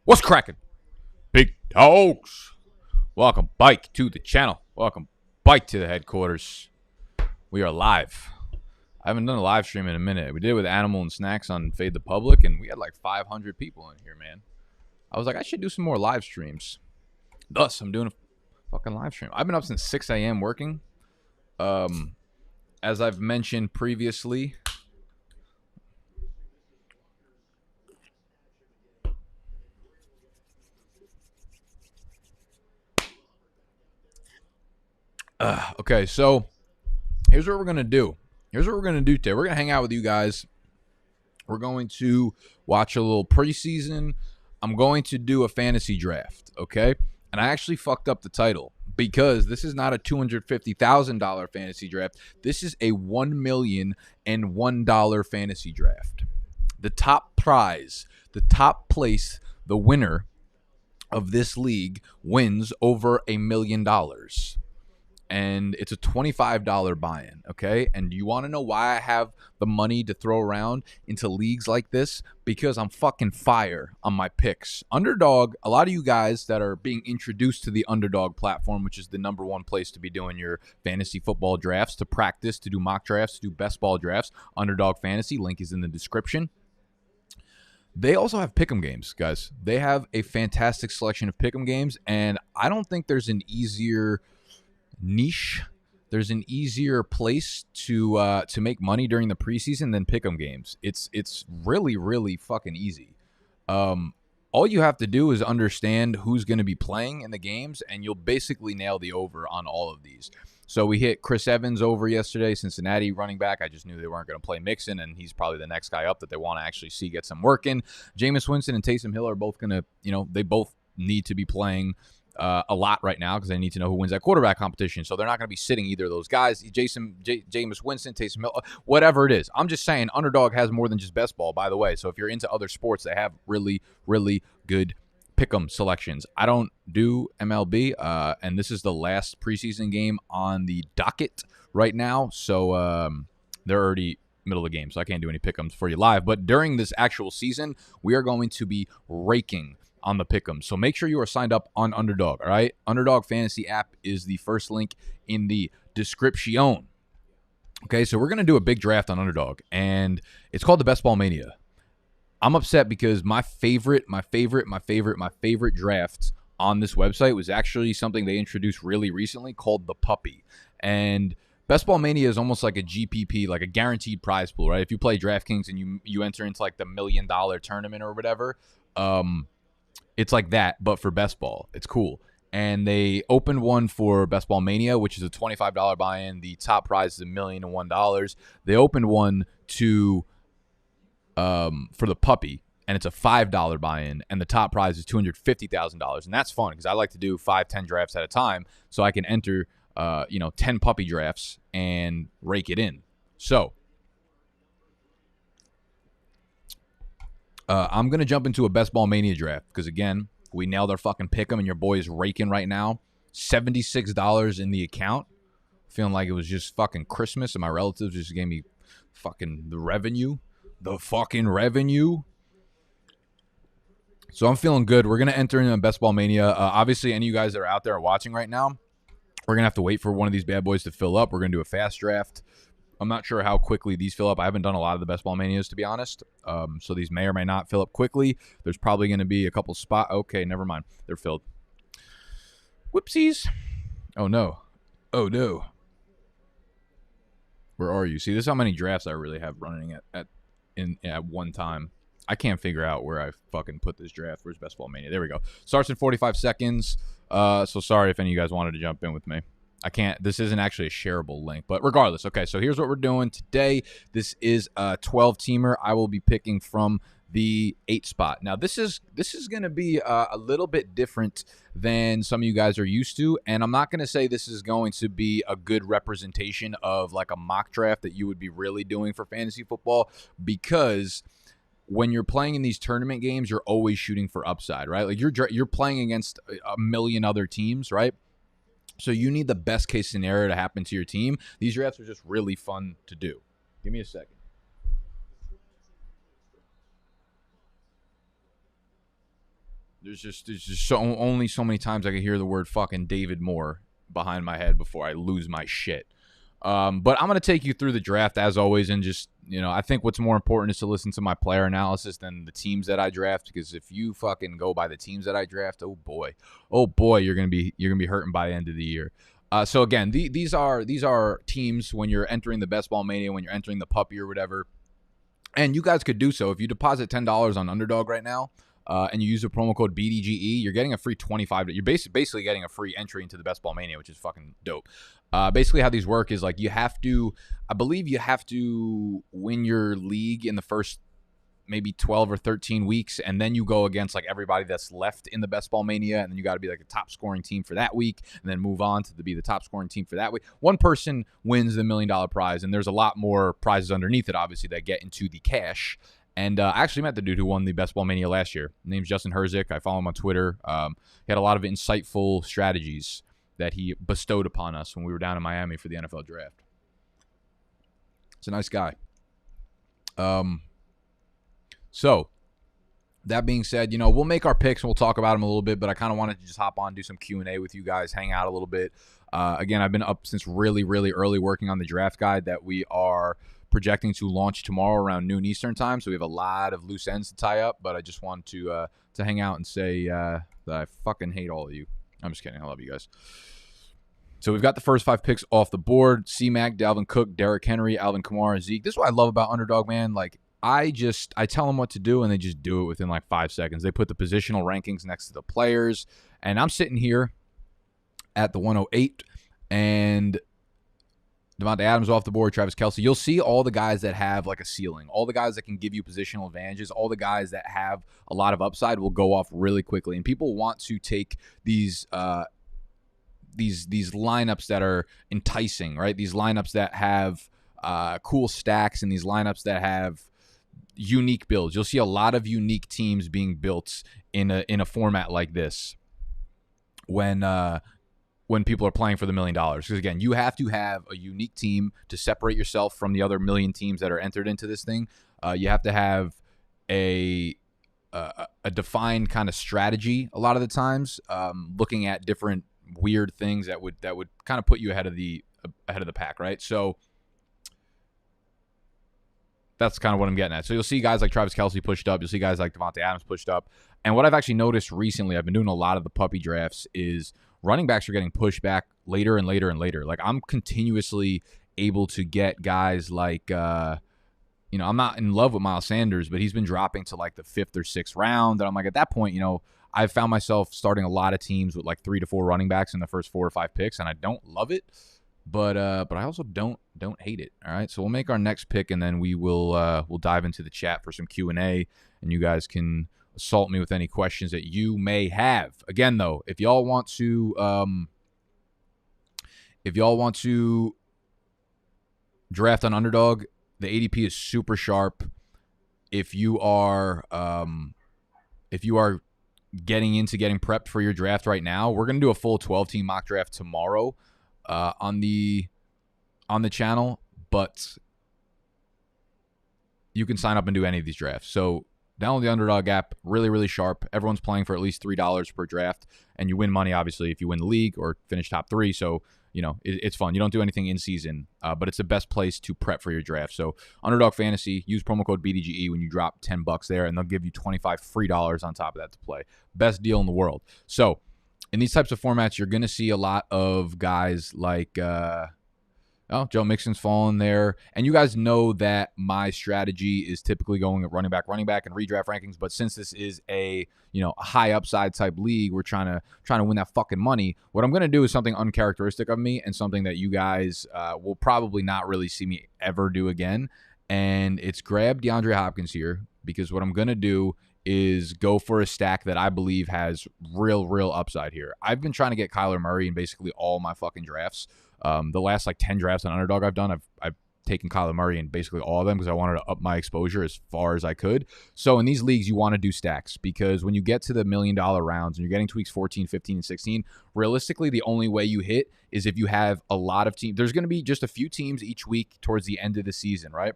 What's cracking? Big dogs. Welcome, Bike, to the channel. Welcome, Bike, to the headquarters. We are live. I haven't done a live stream in a minute. We did it with Animal and Snacks on Fade the Public, and we had like 500 people in here, man. I was like, I should do some more live streams. Thus, I'm doing a fucking live stream. I've been up since 6 a.m. working. As I've mentioned previously, okay, so here's what we're going to do. Here's what we're going to do today. We're going to hang out with you guys. We're going to watch a little preseason. I'm going to do a fantasy draft, okay? And I actually fucked up the title because this is not a $250,000 fantasy draft. This is a $1,001 fantasy draft. The top prize, the top place, the winner of this league wins over $1 million. And it's a $25 buy-in, okay? And you want to know why I have the money to throw around into leagues like this? Because I'm fucking fire on my picks. Underdog, a lot of you guys that are being introduced to the Underdog platform, which is the #1 place to be doing your fantasy football drafts, to practice, to do mock drafts, to do best ball drafts, Underdog Fantasy, link is in the description. They also have pick'em games, guys. They have a fantastic selection of pick'em games, and I don't think there's an easier niche, there's an easier place to make money during the preseason than pick'em games. It's really fucking easy. All you have to do is understand who's going to be playing in the games, and you'll basically nail the over on all of these. So we hit Chris Evans over yesterday, Cincinnati running back. I just knew they weren't going to play Mixon, and he's probably the next guy up that they want to actually see get some work in. Jameis Winston and Taysom Hill are both going to, they both need to be playing a lot right now because they need to know who wins that quarterback competition. So they're not going to be sitting either of those guys. Jameis Winston, Taysom Hill, whatever it is. I'm just saying Underdog has more than just best ball, by the way. So if you're into other sports, they have really good pick'em selections. I don't do MLB, and this is the last preseason game on the docket right now. So they're already middle of the game, so I can't do any pick'ems for you live. But during this actual season, we are going to be raking on the pick'em. So make sure you are signed up on Underdog, all right? Underdog Fantasy app is the first link in the description. Okay, so we're going to do a big draft on Underdog, and it's called the Best Ball Mania. I'm upset because my favorite draft on this website was actually something they introduced really recently called the Puppy. And Best Ball Mania is almost like a GPP, like a guaranteed prize pool, right? If you play DraftKings and you enter into like the $1 million tournament or whatever, it's like that, but for best ball. It's cool. And they opened one for Best Ball Mania, which is a $25 buy-in. The top prize is $1,001. They opened one to for the Puppy, and it's a $5 buy-in, and the top prize is $250,000. And that's fun because I like to do 5-10 drafts at a time, so I can enter 10 puppy drafts and rake it in. So I'm going to jump into a Best Ball Mania draft because, again, we nailed our fucking pick'em, and your boy is raking right now. $76 in the account. Feeling like it was just fucking Christmas, and my relatives just gave me fucking the revenue. The fucking revenue. So I'm feeling good. We're going to enter into Best Ball Mania. Obviously, any of you guys that are out there watching right now, we're going to have to wait for one of these bad boys to fill up. We're going to do a fast draft. I'm not sure how quickly these fill up. I haven't done a lot of the Best Ball Manias, to be honest. So these may or may not fill up quickly. There's probably going to be a couple spots. Okay, never mind. They're filled. Whoopsies. Oh, no. Oh, no. Where are you? See, this is how many drafts I really have running at one time. I can't figure out where I fucking put this draft. Where's Best Ball Mania? There we go. Starts in 45 seconds. So sorry if any of you guys wanted to jump in with me. I can't. This isn't actually a shareable link, but regardless. Okay, so here's what we're doing today. This is a 12-teamer. I will be picking from the 8 spot. Now, this is going to be a little bit different than some of you guys are used to, and I'm not going to say this is going to be a good representation of like a mock draft that you would be really doing for fantasy football, because when you're playing in these tournament games, you're always shooting for upside, right? Like you're playing against a million other teams, right? So you need the best case scenario to happen to your team. These drafts are just really fun to do. Give me a second. There's just only so many times I can hear the word fucking David Moore behind my head before I lose my shit. But I'm going to take you through the draft as always, and just, I think what's more important is to listen to my player analysis than the teams that I draft, because if you fucking go by the teams that I draft, oh boy, you're going to be hurting by the end of the year. So again, these are teams when you're entering the Best Ball Mania, when you're entering the puppy or whatever, and you guys could do so if you deposit $10 on Underdog right now. And you use the promo code BDGE, you're getting a free $25. You're basically getting a free entry into the Best Ball Mania, which is fucking dope. Basically, how these work is like I believe you have to win your league in the first maybe 12 or 13 weeks, and then you go against like everybody that's left in the Best Ball Mania, and then you got to be like a top scoring team for that week, and then move on to be the top scoring team for that week. One person wins the $1 million prize, and there's a lot more prizes underneath it, obviously, that get into the cash. And I actually met the dude who won the Best Ball Mania last year. His name's Justin Herzik. I follow him on Twitter. He had a lot of insightful strategies that he bestowed upon us when we were down in Miami for the NFL draft. He's a nice guy. So, that being said, we'll make our picks and we'll talk about them a little bit, but I kind of wanted to just hop on, do some Q&A with you guys, hang out a little bit. Again, I've been up since really, really early working on the draft guide that we are projecting to launch tomorrow around noon Eastern time, so we have a lot of loose ends to tie up, but I just want to hang out and say that I fucking hate all of you. I'm just kidding. I love you guys. So we've got the first 5 picks off the board. C-Mac, Dalvin Cook, Derrick Henry, Alvin Kamara, Zeke. This is what I love about Underdog, man. Like, I tell them what to do, and they just do it within like 5 seconds. They put the positional rankings next to the players, and I'm sitting here at the 108, and Devontae Adams off the board, Travis Kelce. You'll see all the guys that have like a ceiling, all the guys that can give you positional advantages, all the guys that have a lot of upside will go off really quickly. And people want to take these lineups that are enticing, right? These lineups that have cool stacks, and these lineups that have unique builds. You'll see a lot of unique teams being built in a format like this when people are playing for the $1 million. Because again, you have to have a unique team to separate yourself from the other million teams that are entered into this thing. You have to have a defined kind of strategy a lot of the times, looking at different weird things that would kind of put you ahead of the pack, right? So that's kind of what I'm getting at. So you'll see guys like Travis Kelce pushed up. You'll see guys like Devontae Adams pushed up. And what I've actually noticed recently, I've been doing a lot of the puppy drafts, is running backs are getting pushed back later and later and later. Like, I'm continuously able to get guys like, I'm not in love with Miles Sanders, but he's been dropping to like the 5th or 6th round. And I'm like, at that point, I've found myself starting a lot of teams with like 3 to 4 running backs in the first 4 or 5 picks, and I don't love it. But I also don't hate it. All right, so we'll make our next pick, and then we'll dive into the chat for some Q&A, and you guys can assault me with any questions that you may have. Again, though, if y'all want to draft on Underdog, the ADP is super sharp. If you are getting prepped for your draft right now, we're gonna do a full 12-team mock draft tomorrow on the channel, but you can sign up and do any of these drafts. So download the Underdog app, really, really sharp. Everyone's playing for at least $3 per draft, and you win money, obviously, if you win the league or finish top 3. So, it's fun. You don't do anything in season, but it's the best place to prep for your draft. So Underdog Fantasy, use promo code BDGE when you drop $10 there, and they'll give you $25 free on top of that to play. Best deal in the world. So in these types of formats, you're going to see a lot of guys like Joe Mixon's fallen there. And you guys know that my strategy is typically going at running back, and redraft rankings. But since this is a high upside type league, we're trying to win that fucking money. What I'm going to do is something uncharacteristic of me, and something that you guys will probably not really see me ever do again. And it's grab DeAndre Hopkins here, because what I'm going to do is go for a stack that I believe has real upside here. I've been trying to get Kyler Murray in basically all my fucking drafts. The last like 10 drafts on Underdog I've done, I've taken Kyler Murray in basically all of them, because I wanted to up my exposure as far as I could. So in these leagues, you want to do stacks, because when you get to the $1 million rounds and you're getting to weeks 14, 15, and 16, realistically, the only way you hit is if you have a lot of teams. There's going to be just a few teams each week towards the end of the season, right?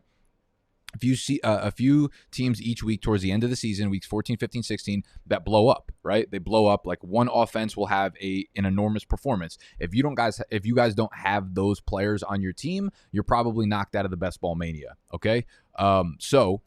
if you see a few teams each week towards the end of the season, weeks 14, 15, 16, that blow up, right? They blow up. Like one offense will have an enormous performance. If you guys don't have those players on your team, you're probably knocked out of the best ball mania. Okay. So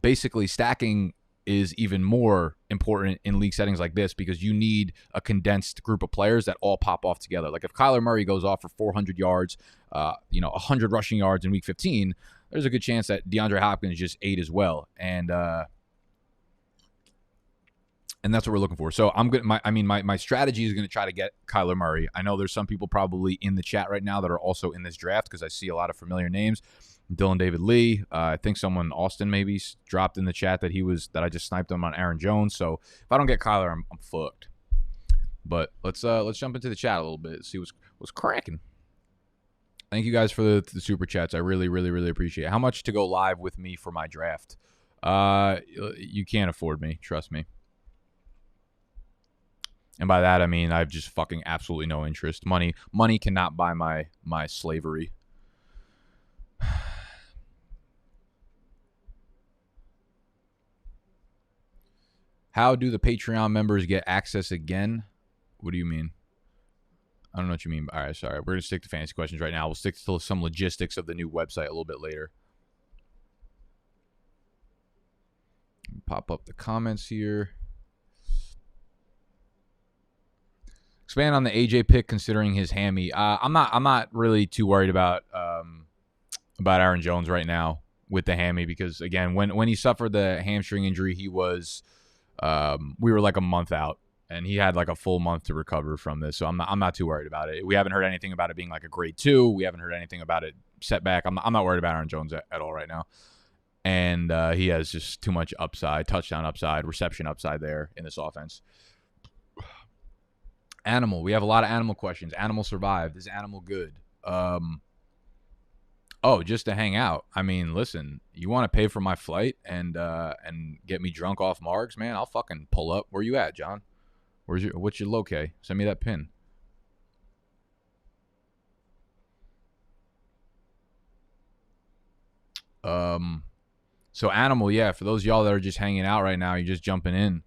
basically stacking is even more important in league settings like this because you need a condensed group of players that all pop off together. Like if Kyler Murray goes off for 400 yards, 100 rushing yards in week 15, there's a good chance that DeAndre Hopkins just ate as well. And that's what we're looking for. So my strategy is going to try to get Kyler Murray. I know there's some people probably in the chat right now that are also in this draft because I see a lot of familiar names. Dylan David Lee. I think someone, Austin maybe, dropped in the chat that I just sniped him on Aaron Jones. So if I don't get Kyler, I'm fucked. But let's jump into the chat a little bit, see what's cracking. Thank you guys for the super chats. I really, really, really appreciate it. How much to go live with me for my draft? You can't afford me. Trust me. And by that, I mean I have just fucking absolutely no interest. Money cannot buy my slavery. How do the Patreon members get access again? What do you mean? I don't know what you mean. All right, sorry. We're going to stick to fantasy questions right now. We'll stick to some logistics of the new website a little bit later. Pop up the comments here. Expand on the AJ pick considering his hammy. I'm not really too worried about Aaron Jones right now with the hammy because again, when he suffered the hamstring injury, he was we were like a month out. And he had like a full month to recover from this, so I'm not too worried about it. We haven't heard anything about it being like a grade 2. We haven't heard anything about it setback. I'm not worried about Aaron Jones at all right now, and he has just too much upside, touchdown upside, reception upside there in this offense. Animal, we have a lot of animal questions. Animal survived. Is Animal good? Just to hang out. I mean, listen, you want to pay for my flight and get me drunk off Margs, man? I'll fucking pull up. Where you at, John? What's your locale? Send me that pin. So Animal, yeah, for those of y'all that are just hanging out right now, you're just jumping in.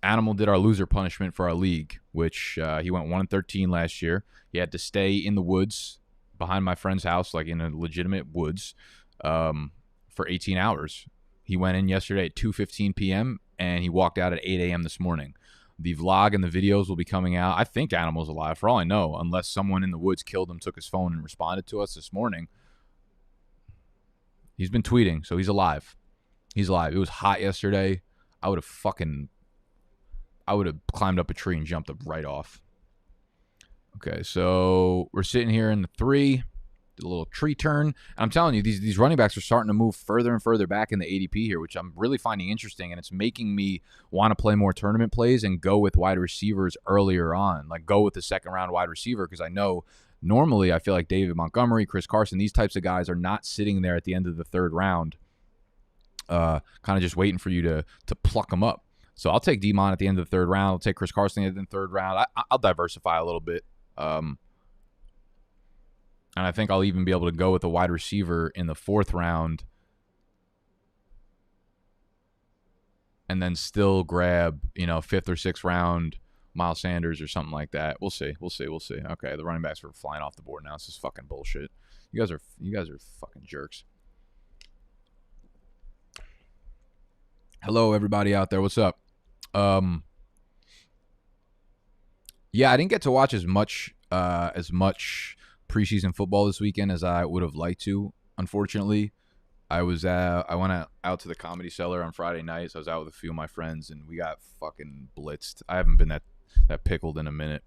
Animal did our loser punishment for our league, which he went 1-13 last year. He had to stay in the woods behind my friend's house, like in a legitimate woods, for 18 hours. He went in yesterday at 2:15 p.m. and he walked out at 8 a.m. this morning. The vlog and the videos will be coming out. I think Animal's alive, for all I know, unless someone in the woods killed him, took his phone, and responded to us this morning. He's been tweeting, so he's alive. He's alive. It was hot yesterday. I would have climbed up a tree and jumped up right off. Okay, so we're sitting here in the 3. Did a little tree turn. And I'm telling you, these running backs are starting to move further and further back in the ADP here, which I'm really finding interesting. And it's making me want to play more tournament plays and go with wide receivers earlier on. Like go with the second-round wide receiver because I know normally I feel like David Montgomery, Chris Carson, these types of guys are not sitting there at the end of the 3rd round kind of just waiting for you to pluck them up. So I'll take D-Mon at the end of the 3rd round. I'll take Chris Carson at the 3rd round. I'll diversify a little bit. And I think I'll even be able to go with a wide receiver in the 4th round and then still grab, 5th or 6th round Miles Sanders or something like that. We'll see. Okay, the running backs are flying off the board now. This is fucking bullshit. You guys are fucking jerks. Hello, everybody out there. What's up? Yeah, I didn't get to watch as much preseason football this weekend as I would have liked to. Unfortunately, I went out to the Comedy Cellar on Friday night. So I was out with a few of my friends, and we got fucking blitzed. I haven't been that pickled in a minute.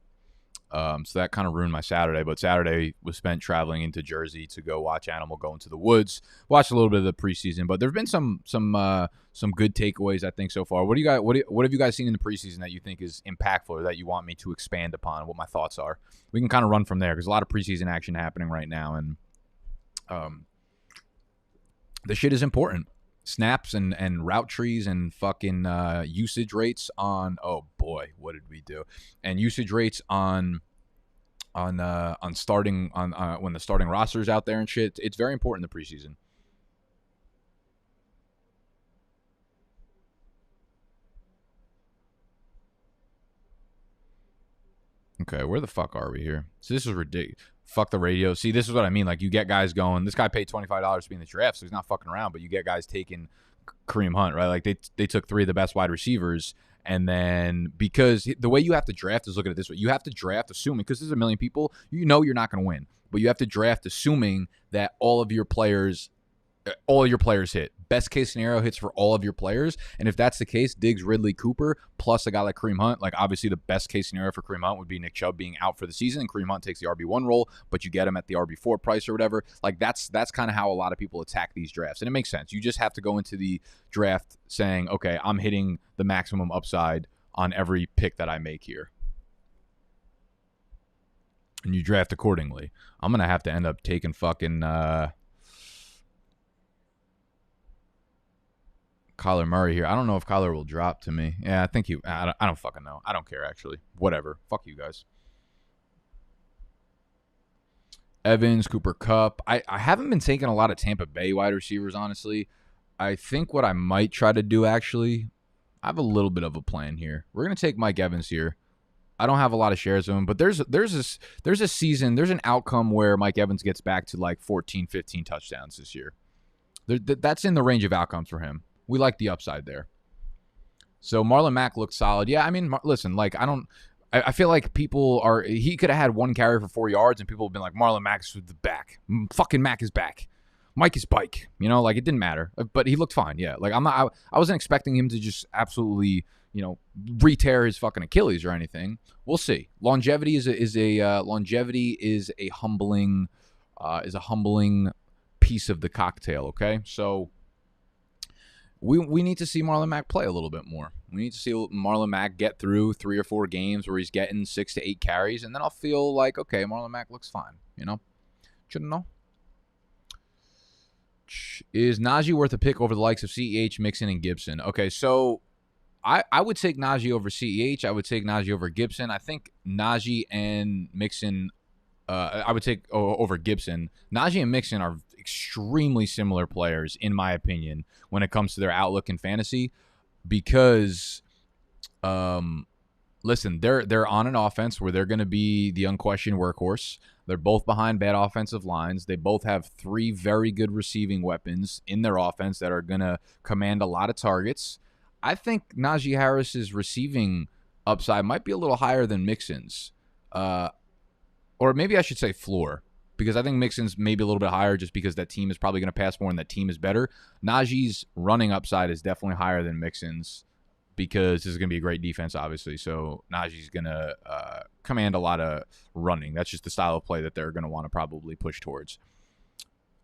So that kind of ruined my Saturday. But Saturday was spent traveling into Jersey to go watch Animal go into the woods. Watched a little bit of the preseason, but there've been some good takeaways I think so far. What have you guys seen in the preseason that you think is impactful or that you want me to expand upon? What my thoughts are? We can kind of run from there because a lot of preseason action happening right now, and the shit is important. Snaps and route trees and fucking usage rates on, oh boy, what did we do? And usage rates on starting when the starting roster's out there and shit. It's very important in the preseason. Okay, where the fuck are we here? So this is ridiculous. Fuck the radio. See, this is what I mean. Like, you get guys going. This guy paid $25 to be in the draft, so he's not fucking around. But you get guys taking Kareem Hunt, right? Like, they took 3 of the best wide receivers. And then because the way you have to draft is look at it this way. You have to draft assuming, because there's a million people, you know you're not going to win. But you have to draft assuming that all your players hit. Best case scenario hits for all of your players. And if that's the case, Diggs, Ridley, Cooper, plus a guy like Kareem Hunt, like obviously the best case scenario for Kareem Hunt would be Nick Chubb being out for the season and Kareem Hunt takes the RB1 role, but you get him at the RB4 price or whatever. Like that's kind of how a lot of people attack these drafts. And it makes sense. You just have to go into the draft saying, okay, I'm hitting the maximum upside on every pick that I make here. And you draft accordingly. I'm going to have to end up taking fucking Kyler Murray here. I don't know if Kyler will drop to me. Yeah, I think I don't fucking know. I don't care, actually. Whatever. Fuck you guys. Evans, Cooper Kupp. I haven't been taking a lot of Tampa Bay wide receivers, honestly. I think what I might try to do, actually, I have a little bit of a plan here. We're going to take Mike Evans here. I don't have a lot of shares of him, but there's a season, there's an outcome where Mike Evans gets back to like 14, 15 touchdowns this year. That's in the range of outcomes for him. We like the upside there. So Marlon Mack looked solid. Yeah, I mean, listen, like I feel like he could have had 1 carry for 4 yards and people have been like, Marlon Mack's back. Fucking Mack is back. Mike is bike. You know, like it didn't matter. But he looked fine. Yeah. Like I wasn't expecting him to just absolutely, re-tear his fucking Achilles or anything. We'll see. Longevity is a humbling piece of the cocktail, okay? So we need to see Marlon Mack play a little bit more. We need to see Marlon Mack get through 3 or 4 games where he's getting 6 to 8 carries, and then I'll feel like, okay, Marlon Mack looks fine, Shouldn't know. Is Najee worth a pick over the likes of CEH, Mixon, and Gibson? Okay, so I would take Najee over CEH. I would take Najee over Gibson. I think Najee and Mixon, I would take over Gibson. Najee and Mixon are extremely similar players, in my opinion, when it comes to their outlook in fantasy, because, listen, they're on an offense where they're going to be the unquestioned workhorse. They're both behind bad offensive lines. They both have 3 very good receiving weapons in their offense that are going to command a lot of targets. I think Najee Harris's receiving upside might be a little higher than Mixon's. Or maybe I should say floor, because I think Mixon's maybe a little bit higher just because that team is probably going to pass more and that team is better. Najee's running upside is definitely higher than Mixon's because this is going to be a great defense, obviously. So Najee's going to command a lot of running. That's just the style of play that they're going to want to probably push towards.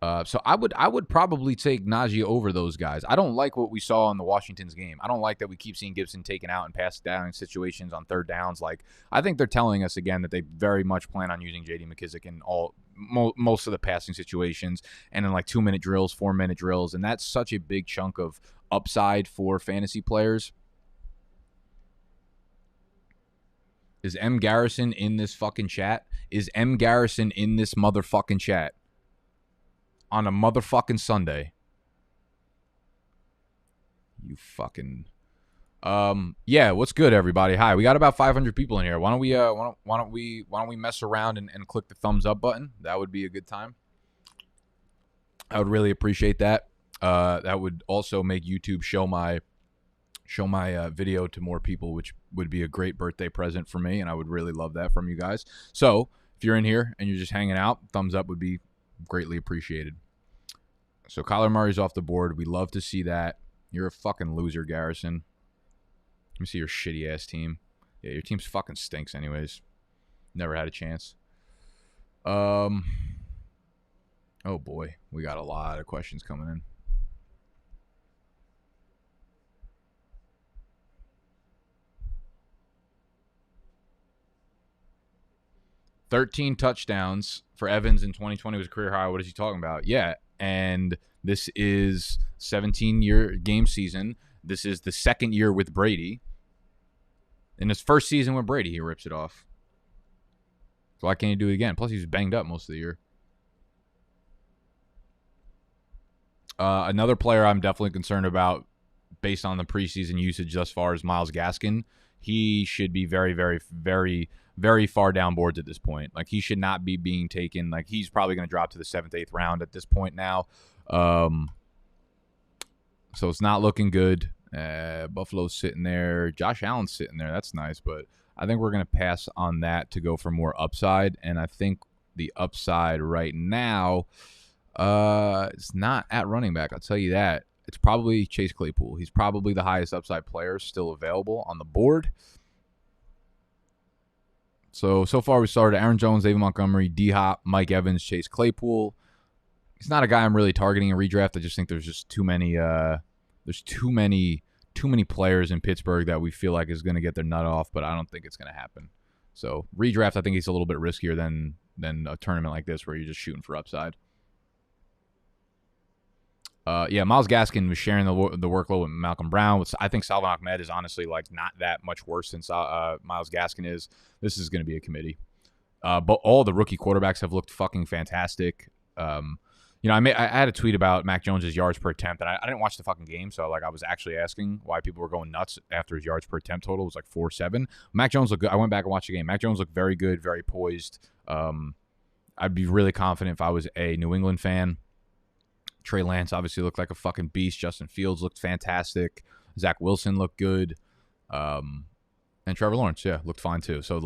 So I would probably take Najee over those guys. I don't like what we saw in the Washington's game. I don't like that we keep seeing Gibson taken out and passed down situations on 3rd downs. Like, I think they're telling us again that they very much plan on using J.D. McKissic in most of the passing situations and in like 2-minute drills, 4-minute drills, and that's such a big chunk of upside for fantasy players. Is M. Garrison in this fucking chat? Is M. Garrison in this motherfucking chat? On a motherfucking Sunday. You fucking yeah, what's good, everybody? Hi, we got about 500 people in here. Why don't we mess around and click the thumbs up button? That would be a good time. I would really appreciate that. That would also make YouTube show my video to more people, which would be a great birthday present for me, and I would really love that from you guys. So if you're in here and you're just hanging out, thumbs up would be greatly appreciated. So Kyler Murray's off the board. We love to see that. You're a fucking loser, Garrison. Let me see your shitty ass team. Yeah, your team fucking stinks anyways. Never had a chance. Oh boy, we got a lot of questions coming in. $13 touchdowns for Evans in 2020 was a career high. What is he talking about? Yeah, and this is 17-year game season. This is the 2nd year with Brady. In his first season with Brady, he rips it off. So why can't he do it again? Plus, he was banged up most of the year. Another player I'm definitely concerned about based on the preseason usage thus far as Myles Gaskin, he should be very, very, very, very far down boards at this point. Like, he should not be being taken. Like, he's probably going to drop to the 7th, 8th round at this point now. So it's not looking good. Buffalo's sitting there. Josh Allen's sitting there. That's nice, but I think we're going to pass on that to go for more upside. And I think the upside right now, it's not at running back. I'll tell you that. It's probably Chase Claypool. He's probably the highest upside player still available on the board. So far we started Aaron Jones, David Montgomery, D-Hop, Mike Evans, Chase Claypool. He's not a guy I'm really targeting in redraft. I just think there's just too many players in Pittsburgh that we feel like is going to get their nut off, but I don't think it's going to happen. So redraft, I think he's a little bit riskier than a tournament like this where you're just shooting for upside. Myles Gaskin was sharing the workload with Malcolm Brown. I think Salvon Ahmed is honestly like not that much worse than Myles Gaskin is. This is going to be a committee. But all the rookie quarterbacks have looked fucking fantastic. I had a tweet about Mac Jones's yards per attempt, and I didn't watch the fucking game, so I was actually asking why people were going nuts after his yards per attempt total was like 4.7. Mac Jones looked good. I went back and watched the game. Mac Jones looked very good, very poised. I'd be really confident if I was a New England fan. Trey Lance obviously looked like a fucking beast. Justin Fields looked fantastic. Zach Wilson looked good. And Trevor Lawrence, looked fine too. So,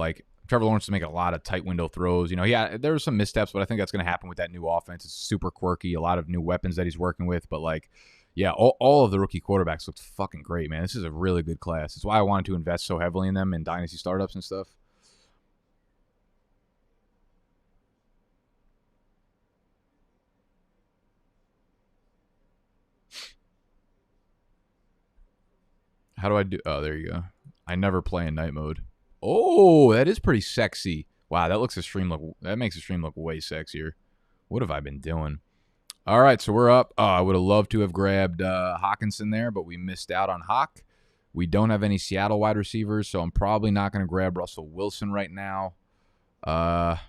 Trevor Lawrence is making a lot of tight window throws. There were some missteps, but I think that's going to happen with that new offense. It's super quirky, a lot of new weapons that he's working with. But, all of the rookie quarterbacks looked fucking great, man. This is a really good class. It's why I wanted to invest so heavily in them in dynasty startups and stuff. How do I do? Oh, there you go. I never play in night mode. Oh, that is pretty sexy. Wow, that makes the stream look way sexier. What have I been doing? All right, so we're up. I would have loved to have grabbed Hawkinson there, but we missed out on Hawk. We don't have any Seattle wide receivers, so I'm probably not going to grab Russell Wilson right now. I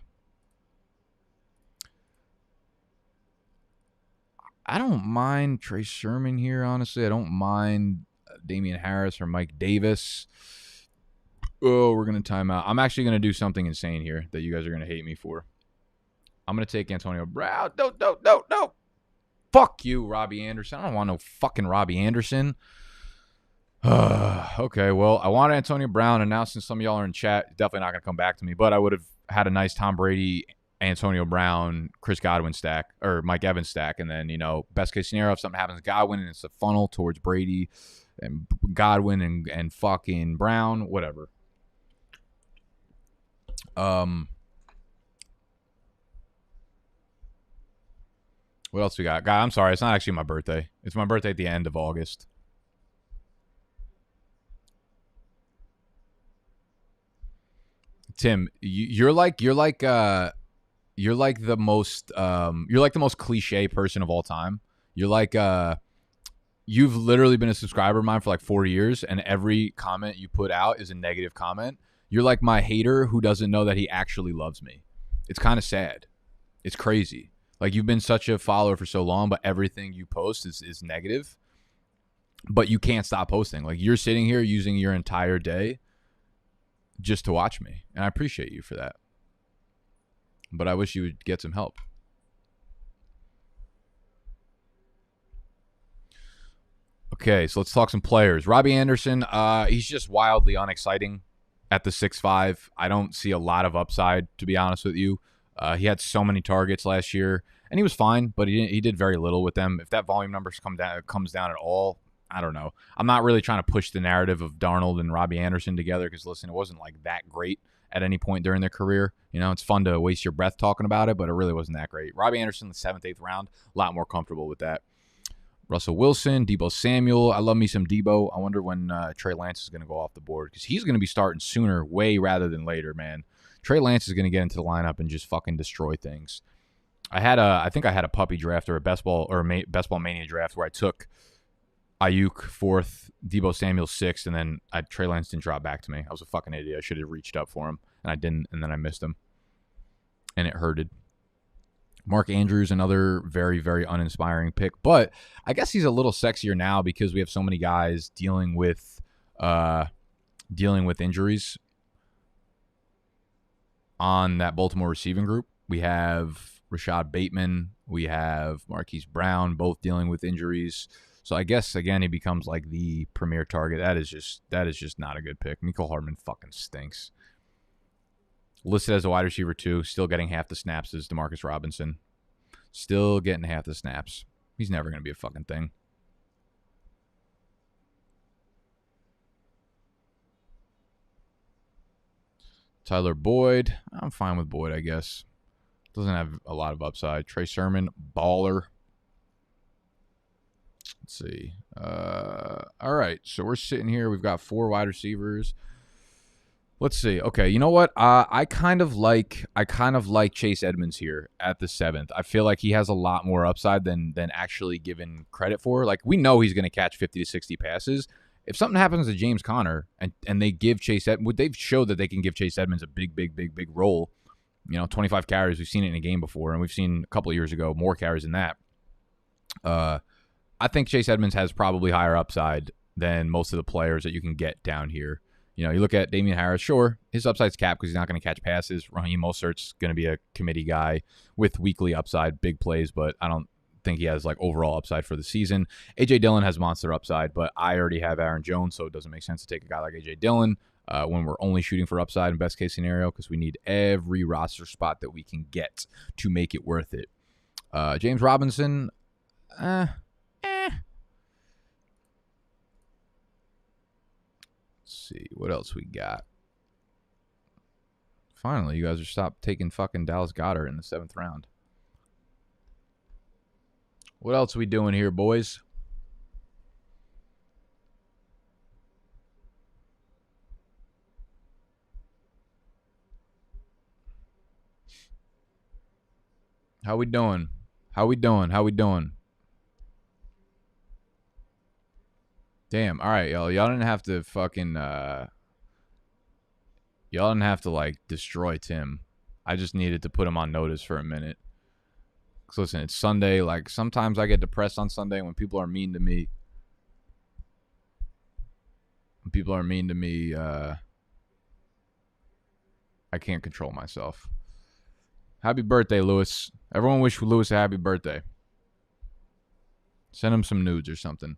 don't mind Trey Sermon here, honestly. I don't mind Damian Harris or Mike Davis. Oh, we're going to time out. I'm actually going to do something insane here that you guys are going to hate me for. I'm going to take Antonio Brown. No. Fuck you, Robbie Anderson. I don't want no fucking Robbie Anderson. Okay, well, I wanted Antonio Brown, and now since some of y'all are in chat, definitely not going to come back to me, but I would have had a nice Tom Brady, Antonio Brown, Chris Godwin stack, or Mike Evans stack, and then, best case scenario, if something happens to Godwin and it's a funnel towards Brady and Godwin and fucking Brown, whatever. What else we got? God, I'm sorry, it's not actually my birthday. It's my birthday at the end of August. Tim, you're like the most cliche person of all time. You're like you've literally been a subscriber of mine for like 4 years, and every comment you put out is a negative comment. You're like my hater who doesn't know that he actually loves me. It's kind of sad. It's crazy. Like, you've been such a follower for so long, but everything you post is negative. But you can't stop posting. Like, you're sitting here using your entire day just to watch me. And I appreciate you for that. But I wish you would get some help. Okay, so let's talk some players. Robbie Anderson, he's just wildly unexciting at the 6'5". I don't see a lot of upside, to be honest with you. He had so many targets last year, and he was fine, but he did very little with them. If that volume numbers comes down at all, I don't know. I'm not really trying to push the narrative of Darnold and Robbie Anderson together because, listen, it wasn't like that great at any point during their career. It's fun to waste your breath talking about it, but it really wasn't that great. Robbie Anderson, the 7th, 8th round, a lot more comfortable with that. Russell Wilson, Deebo Samuel. I love me some Deebo. I wonder when Trey Lance is going to go off the board because he's going to be starting sooner, way rather than later, man. Trey Lance is going to get into the lineup and just fucking destroy things. I think I had a puppy draft or a best ball mania draft where I took Ayuk 4th, Deebo Samuel 6th, and then Trey Lance didn't drop back to me. I was a fucking idiot. I should have reached up for him, and I didn't, and then I missed him, and it hurted. Mark Andrews, another very, very uninspiring pick. But I guess he's a little sexier now because we have so many guys dealing with injuries on that Baltimore receiving group. We have Rashad Bateman. We have Marquise Brown, both dealing with injuries. So I guess, again, he becomes like the premier target. That is just not a good pick. Mecole Hardman fucking stinks. Listed as a wide receiver, too. Still getting half the snaps as Demarcus Robinson. Still getting half the snaps. He's never going to be a fucking thing. Tyler Boyd. I'm fine with Boyd, I guess. Doesn't have a lot of upside. Trey Sermon, baller. Let's see. All right, so we're sitting here. We've got 4 wide receivers. Let's see. Okay, you know what? I kind of like Chase Edmonds here at the 7th. I feel like he has a lot more upside than actually given credit for. Like, we know he's going to catch 50 to 60 passes. If something happens to James Conner and they give Chase Edmonds, they've showed that they can give Chase Edmonds a big role. 25 carries. We've seen it in a game before, and we've seen a couple of years ago more carries than that. I think Chase Edmonds has probably higher upside than most of the players that you can get down here. You look at Damian Harris, sure, his upside's capped because he's not going to catch passes. Raheem Mostert's going to be a committee guy with weekly upside, big plays, but I don't think he has like overall upside for the season. A.J. Dillon has monster upside, but I already have Aaron Jones, so it doesn't make sense to take a guy like A.J. Dillon when we're only shooting for upside in best case scenario because we need every roster spot that we can get to make it worth it. James Robinson, see what else we got. Finally, you guys are stopped taking fucking Dallas Goedert in the 7th round. What else are we doing here, boys? How we doing? Damn. All right, y'all. Y'all didn't have to fucking y'all didn't have to like destroy Tim. I just needed to put him on notice for a minute. Cause listen, it's Sunday. Like sometimes I get depressed on Sunday when people are mean to me. I can't control myself. Happy birthday, Lewis. Everyone wish Lewis a happy birthday. Send him some nudes or something.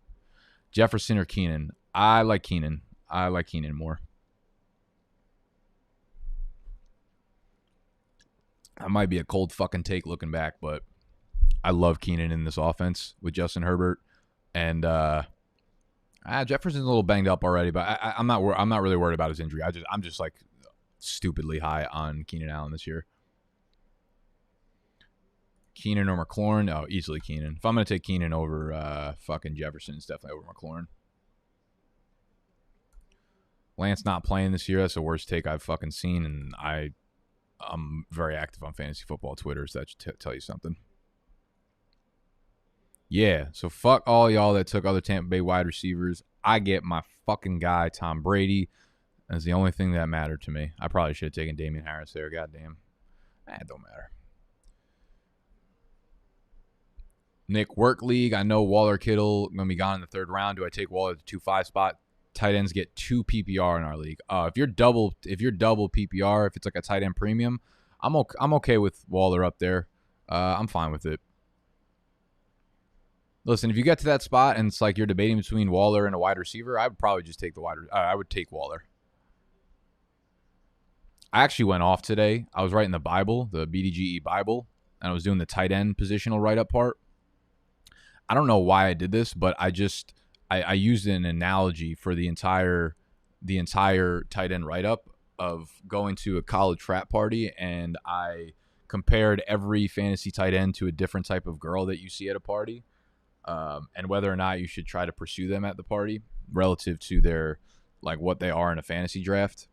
Jefferson or Keenan? I like Keenan. More. That might be a cold fucking take looking back, but I love Keenan in this offense with Justin Herbert. And Jefferson's a little banged up already, but I'm not really worried about his injury. I'm just like stupidly high on Keenan Allen this year. Keenan or McLaurin? Oh, easily Keenan. If I'm going to take Keenan over fucking Jefferson, it's definitely over McLaurin. Lance not playing this year. That's the worst take I've fucking seen, and I'm very active on fantasy football Twitter, so that should tell you something. Yeah, so fuck all y'all that took other Tampa Bay wide receivers. I get my fucking guy, Tom Brady. That's the only thing that mattered to me. I probably should have taken Damian Harris there. Goddamn. It don't matter. Nick, work league. I know Waller Kittle going to be gone in the 3rd round. Do I take Waller at the 2-5 spot? Tight ends get 2 PPR in our league. If you're double PPR, if it's like a tight end premium, I'm okay with Waller up there. I'm fine with it. Listen, if you get to that spot and it's like you're debating between Waller and a wide receiver, I would probably just take I would take Waller. I actually went off today. I was writing the Bible, the BDGE Bible, and I was doing the tight end positional write-up part. I don't know why I did this, but I used an analogy for the entire tight end write-up of going to a college frat party, and I compared every fantasy tight end to a different type of girl that you see at a party, and whether or not you should try to pursue them at the party relative to their like what they are in a fantasy draft.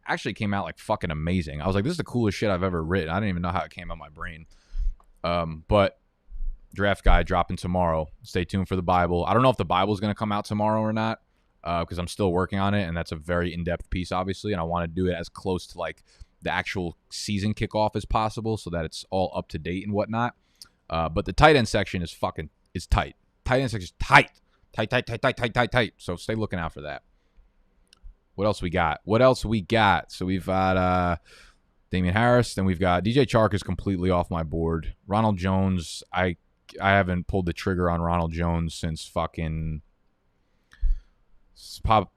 Actually came out like fucking amazing. I was like, this is the coolest shit I've ever written. I didn't even know how it came out of my brain. But draft guide dropping tomorrow. Stay tuned for the Bible. I don't know if the Bible is going to come out tomorrow or not because I'm still working on it, and that's a very in-depth piece, obviously, and I want to do it as close to like the actual season kickoff as possible so that it's all up to date and whatnot. But the tight end section is tight. Tight end section is tight. Tight. So stay looking out for that. What else we got? So we've got Damian Harris. Then we've got DJ Chark is completely off my board. Ronald Jones, I haven't pulled the trigger on Ronald Jones since fucking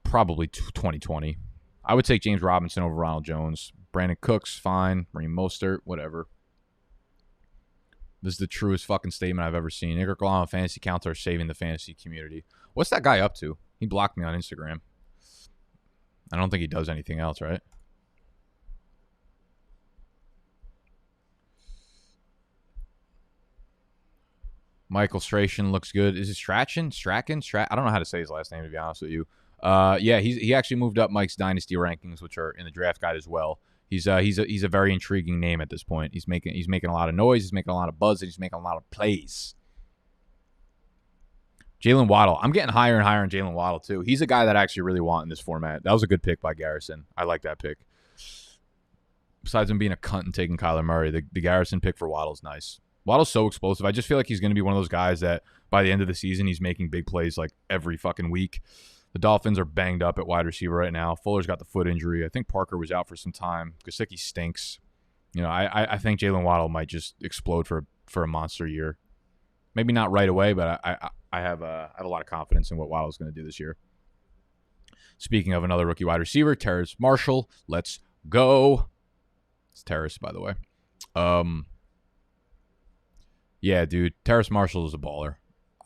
probably 2020. I would take James Robinson over Ronald Jones. Brandon Cooks, fine. Raheem Mostert, whatever. This is the truest fucking statement I've ever seen. Igor Galano fantasy counts are saving the fantasy community. What's that guy up to? He blocked me on Instagram. I don't think he does anything else, right? Michael Strachan looks good. Is it Strachan? I don't know how to say his last name, to be honest with you. Yeah, he actually moved up Mike's dynasty rankings, which are in the draft guide as well. He's a very intriguing name at this point. He's making a lot of noise. He's making a lot of buzz. And he's making a lot of plays. Jalen Waddle. I'm getting higher and higher on Jalen Waddle too. He's a guy that I actually really want in this format. That was a good pick by Garrison. I like that pick. Besides him being a cunt and taking Kyler Murray, the Garrison pick for Waddle's nice. Waddle's so explosive. I just feel like he's going to be one of those guys that by the end of the season, he's making big plays like every fucking week. The Dolphins are banged up at wide receiver right now. Fuller's got the foot injury. I think Parker was out for some time. Gesicki stinks. You know, I think Jalen Waddle might just explode for a monster year. Maybe not right away, but I have a lot of confidence in what Waddle's going to do this year. Speaking of another rookie wide receiver, Terrace Marshall. Let's go. It's Terrace, by the way. Yeah, dude. Terrace Marshall is a baller.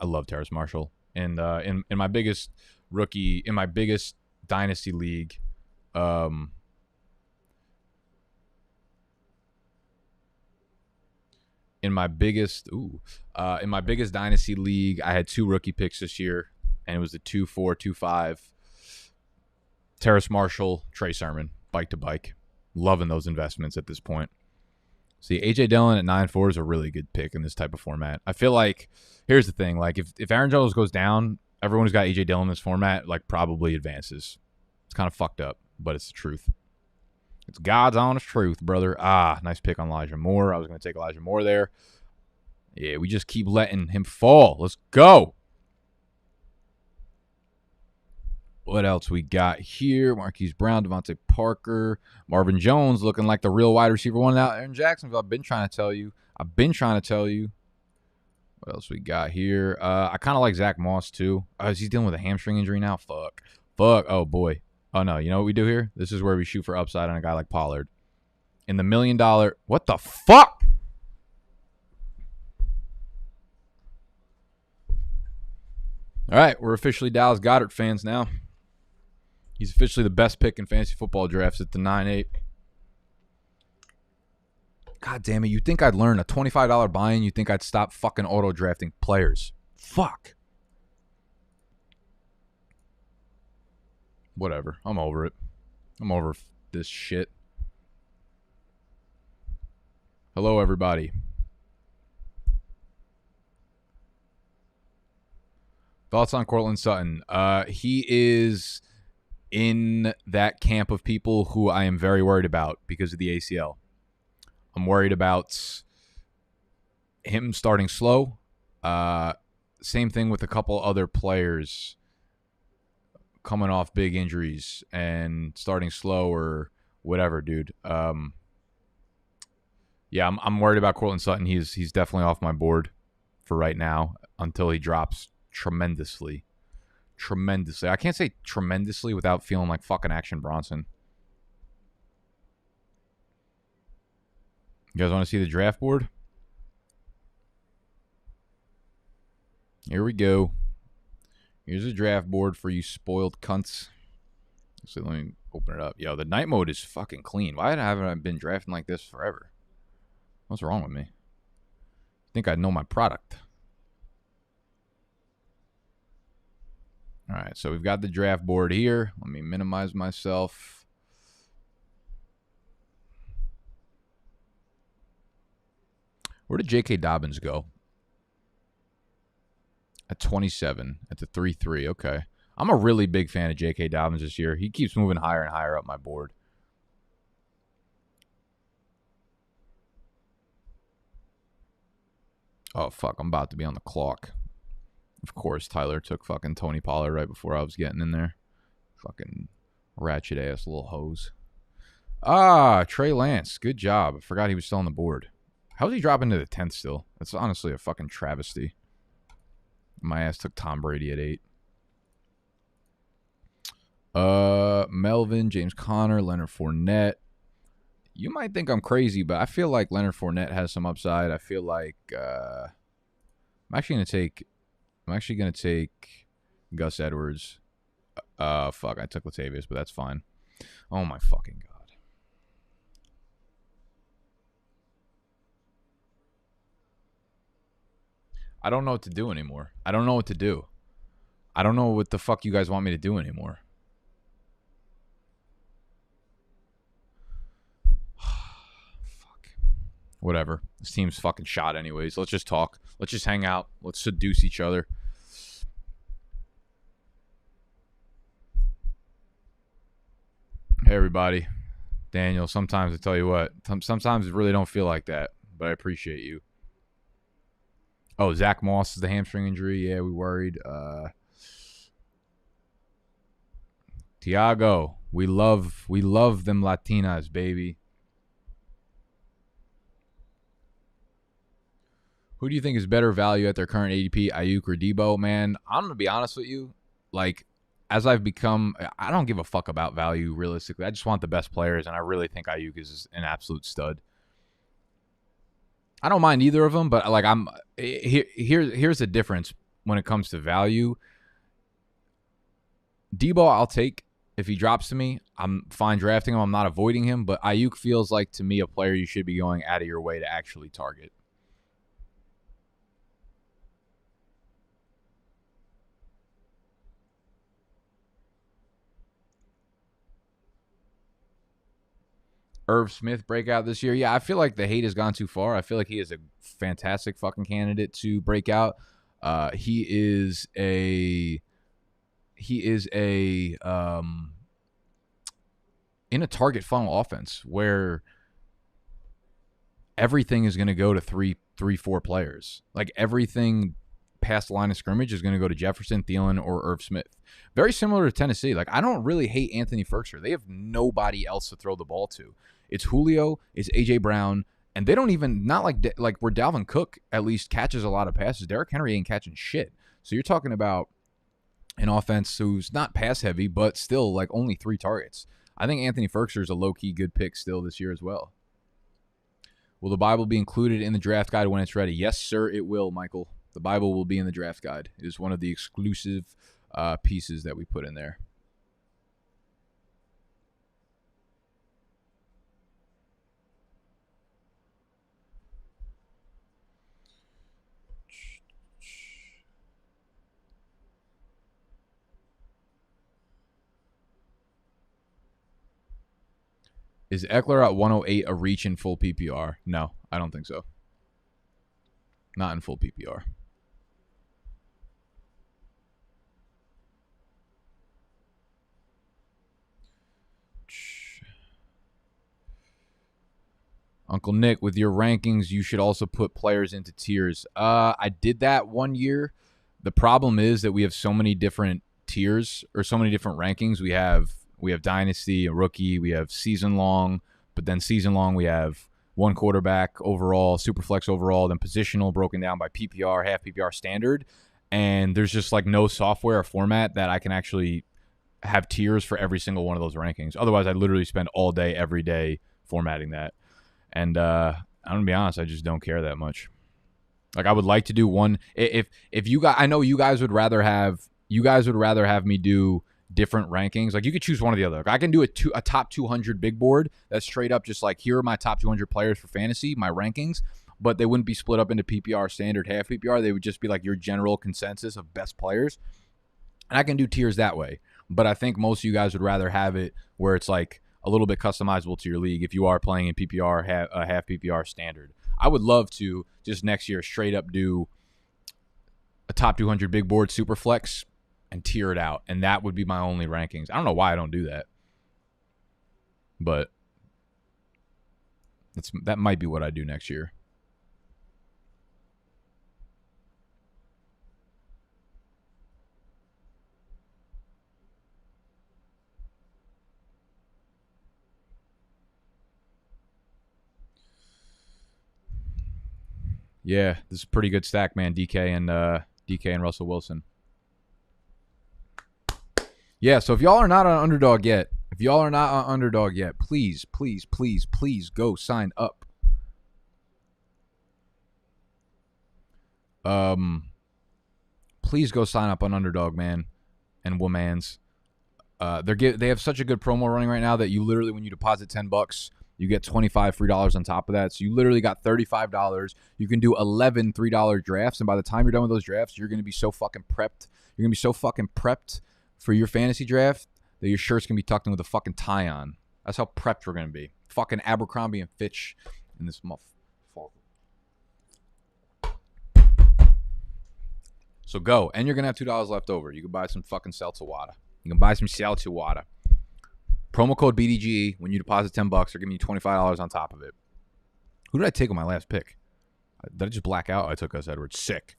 I love Terrace Marshall. And in my biggest dynasty league, in my biggest dynasty league, I had 2 rookie picks this year, and it was the 2-4, 2-5. Terrace Marshall, Trey Sermon, bike to bike. Loving those investments at this point. See, A.J. Dillon at 9-4 is a really good pick in this type of format. I feel like, here's the thing, like if Aaron Jones goes down, everyone who's got A.J. Dillon in this format, like, probably advances. It's kind of fucked up, but it's the truth. It's God's honest truth, brother. Nice pick on Elijah Moore. I was going to take Elijah Moore there. Yeah, we just keep letting him fall. Let's go. What else we got here? Marquise Brown, Devontae Parker, Marvin Jones looking like the real wide receiver one out there in Jacksonville. I've been trying to tell you. What else we got here? I kind of like Zach Moss, too. Is he dealing with a hamstring injury now? Fuck. Oh, boy. Oh, no. You know what we do here? This is where we shoot for upside on a guy like Pollard. In the $1 million... What the fuck? All right. We're officially Dallas Goedert fans now. He's officially the best pick in fantasy football drafts at the 9-8. God damn it. You'd think I'd learn a $25 buy-in. You'd think I'd stop fucking auto-drafting players. Fuck. Whatever. I'm over it. I'm over this shit. Hello, everybody. Thoughts on Courtland Sutton? He is in that camp of people who I am very worried about because of the ACL. I'm worried about him starting slow. Same thing with a couple other players coming off big injuries and starting slow or whatever, dude. Yeah, I'm worried about Courtland Sutton. He's definitely off my board for right now until he drops tremendously. I can't say tremendously without feeling like fucking Action Bronson. You guys want to see the draft board? Here we go. Here's a draft board for you spoiled cunts. So let me open it up. Yo, the night mode is fucking clean. Why haven't I been drafting like this forever? What's wrong with me? I think I know my product. All right, so we've got the draft board here. Let me minimize myself. Where did J.K. Dobbins go? At 27, at the 3-3. Okay. I'm a really big fan of J.K. Dobbins this year. He keeps moving higher and higher up my board. Oh, fuck. I'm about to be on the clock. Of course, Tyler took fucking Tony Pollard right before I was getting in there. Fucking ratchet ass little hose. Ah, Trey Lance. Good job. I forgot he was still on the board. How's he dropping to the 10th still? That's honestly a fucking travesty. My ass took Tom Brady at 8. Melvin, James Conner, Leonard Fournette. You might think I'm crazy, but I feel like Leonard Fournette has some upside. I feel like I'm actually gonna take Gus Edwards. Fuck, I took Latavius, but that's fine. Oh my fucking god. I don't know what to do anymore. I don't know what to do. I don't know what the fuck you guys want me to do anymore. Fuck. Whatever. This team's fucking shot anyways. Let's just talk. Let's just hang out. Let's seduce each other. Hey, everybody. Daniel, sometimes I tell you what, sometimes it really don't feel like that, but I appreciate you. Oh, Zach Moss is the hamstring injury. Yeah, we worried. Tiago, we love them Latinas, baby. Who do you think is better value at their current ADP, Ayuk or Debo? Man, I'm gonna be honest with you. Like, as I've become, I don't give a fuck about value realistically. I just want the best players, and I really think Ayuk is an absolute stud. I don't mind either of them, but like here's the difference when it comes to value. Debo, I'll take if he drops to me. I'm fine drafting him. I'm not avoiding him, but Ayuk feels like to me a player you should be going out of your way to actually target. Irv Smith breakout this year. Yeah, I feel like the hate has gone too far. I feel like he is a fantastic fucking candidate to break out. He is a in a target funnel offense where everything is going to go to three, 4 players. Like everything past the line of scrimmage is going to go to Jefferson, Thielen, or Irv Smith. Very similar to Tennessee. Like I don't really hate Anthony Ferguson. They have nobody else to throw the ball to. It's Julio, it's AJ Brown, and they don't even not like where Dalvin Cook at least catches a lot of passes. Derrick Henry ain't catching shit. So you're talking about an offense who's not pass heavy, but still like only 3 targets. I think Anthony Ferguson is a low key good pick still this year as well. Will the Bible be included in the draft guide when it's ready? Yes, sir, it will, Michael. The Bible will be in the draft guide. It is one of the exclusive pieces that we put in there. Is Eckler at 108 a reach in full PPR? No, I don't think so. Not in full PPR. Uncle Nick, with your rankings, you should also put players into tiers. I did that one year. The problem is that we have so many different tiers or so many different rankings. We have dynasty, a rookie, we have season long, but then season long we have one quarterback overall, super flex overall, then positional broken down by PPR, half PPR standard. And there's just like no software or format that I can actually have tiers for every single one of those rankings. Otherwise, I'd literally spend all day, every day formatting that. And I'm gonna be honest, I just don't care that much. Like I would like to do one. If you guys, I know you guys would rather have me do different rankings. Like you could choose one or the other. Like I can do a top 200 big board that's straight up just like here are my top 200 players for fantasy, my rankings, but they wouldn't be split up into PPR, standard, half PPR. They would just be like your general consensus of best players. And I can do tiers that way. But I think most of you guys would rather have it where it's like a little bit customizable to your league if you are playing in PPR, half PPR standard. I would love to just next year straight up do a top 200 big board super flex and tier it out, and that would be my only rankings. I don't know why I don't do that, but that might be what I do next year. Yeah, this is a pretty good stack, man. DK and Russell Wilson. Yeah, so if y'all are not on Underdog yet, please, please, please, please go sign up. Please go sign up on Underdog, man, and womans. They have such a good promo running right now that you literally, when you deposit $10, you get $25 free on top of that. So you literally got $35. You can do 11 $3 drafts, and by the time you're done with those drafts, you're gonna be so fucking prepped. You're gonna be so fucking prepped for your fantasy draft that your shirt's gonna be tucked in with a fucking tie on. That's how prepped we're gonna be. Fucking Abercrombie and Fitch in this muff. So go, and you're gonna have $2 left over. You can buy some fucking seltzer water. Promo code BDGE. When you deposit $10, they're giving you $25 on top of it. Who did I take on my last pick? Did I just black out? I took Gus Edwards. Sick.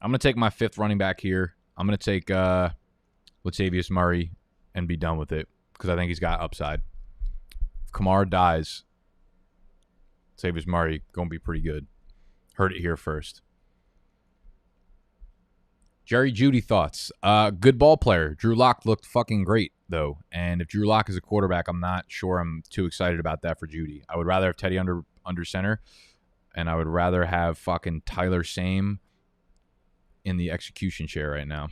I'm gonna take my 5th running back here. I'm gonna take Latavius Murray and be done with it because I think he's got upside. If Kamara dies, Latavius Murray gonna be pretty good. Heard it here first. Jerry Jeudy thoughts. Good ball player. Drew Lock looked fucking great, though. And if Drew Lock is a quarterback, I'm not sure I'm too excited about that for Jeudy. I would rather have Teddy under center, and I would rather have fucking Tyler Same in the execution chair right now.